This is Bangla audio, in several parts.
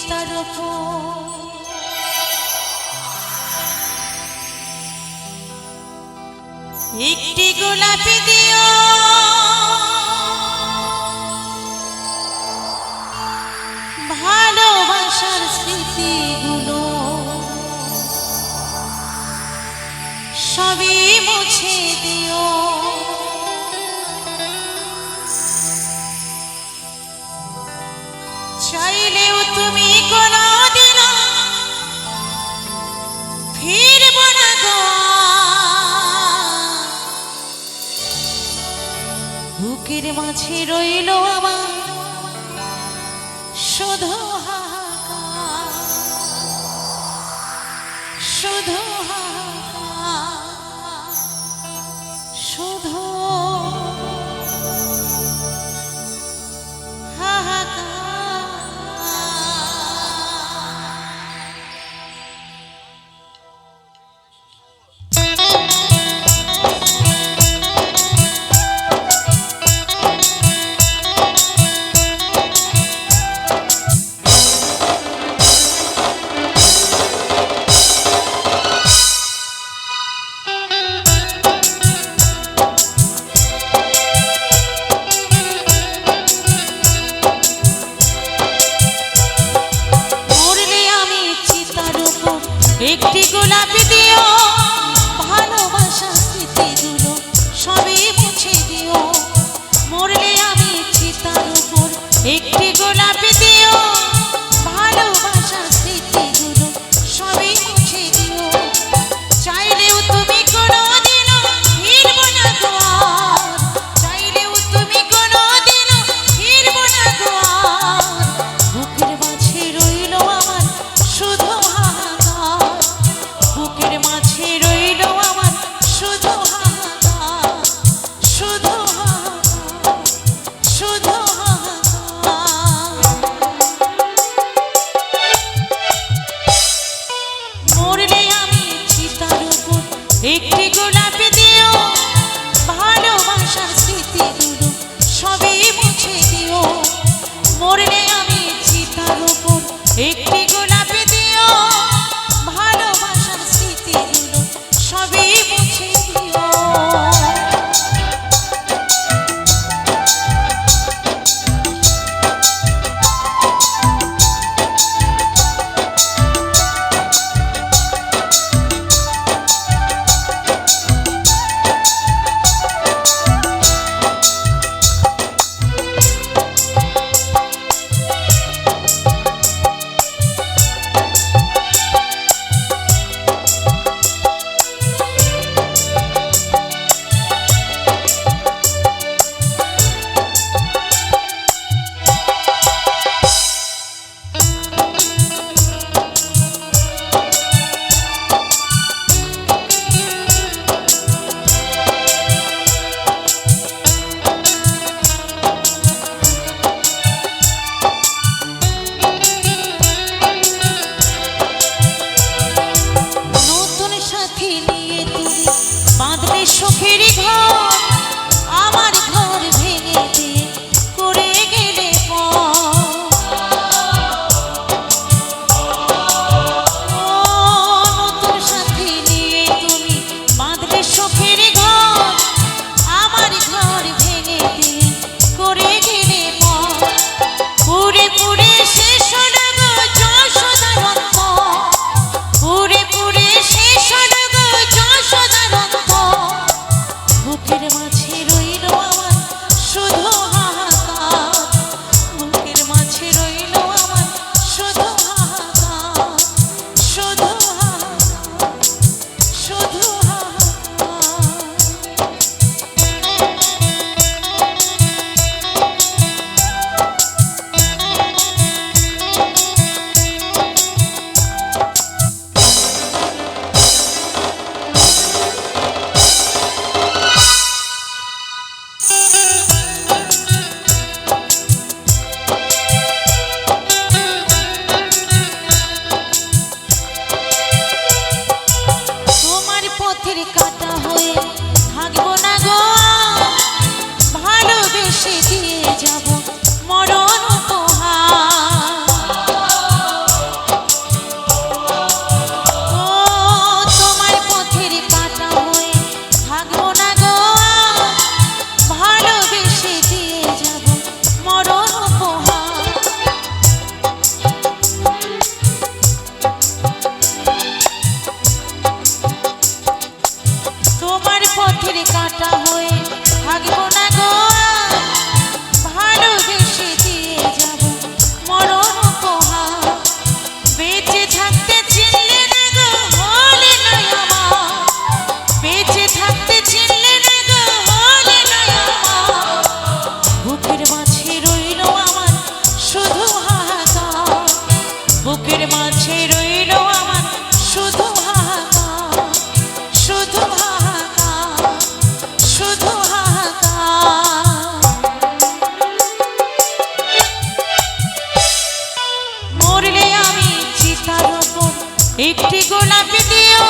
চিতার উপর একটি গোলাপি দিও ভালোবাসার স্মৃতিগুলো সবই মুছে দিও চাইলেও তুমি কোনোদিন ফিরবো না গো বুকের মাঝে রইল আমার শুধু হাহাকার শুধু হাহাকার শুধু একটি গোলাপি দিও ভালোবাসার স্মৃতিগুলো সবই মুছে দিও মরলে আমি চিতার উপর একটি গোলাপি দিও ভালোবাসার স্মৃতিগুলো সবই মুছে দিও চাইলেও তুমি কোনোদিন ফিরবো না গো চাইলেও তুমি কোনোদিন ফিরবো না গো বুকের মাঝে রইল আমার শুধু বুকের মাঝে রইল আমার শুধু হাহাকার শুধু হাহাকার শুধু হাহাকার মরলে আমি চিতার উপর একটি গোলাপি দিও ভালোবাসার স্মৃতিগুলো সবই মুছে দিও মরলে আমি চিতার উপর একটি গোলাপি দিও ভালোবাসার স্মৃতিগুলো সবই মুছে দিও একটি গোলাপি দিও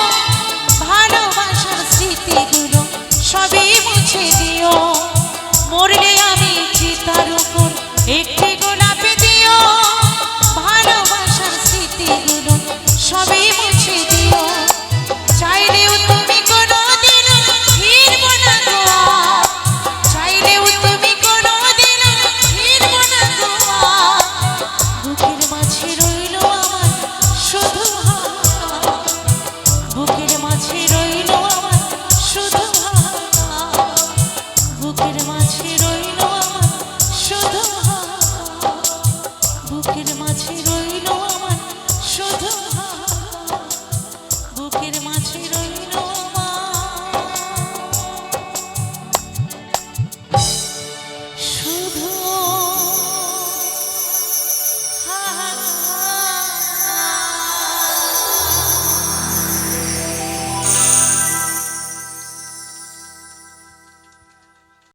ভালোবাসার স্মৃতিগুলো সবই মুছে দিও মরলে আমি চিতার উপর একটি গোলাপি দিও ভালোবাসার স্মৃতিগুলো সবই মুছে দিও চাইলেও তুমি কোনোদিন ফিরবো না গো চাইলেও তুমি কোনোদিন ফিরবো না গো বুকের মাঝে রইল আমার শুধু বুকের মাঝে রইল আমার শুধু বুকের মাঝে রইল আমার শুধু বুকের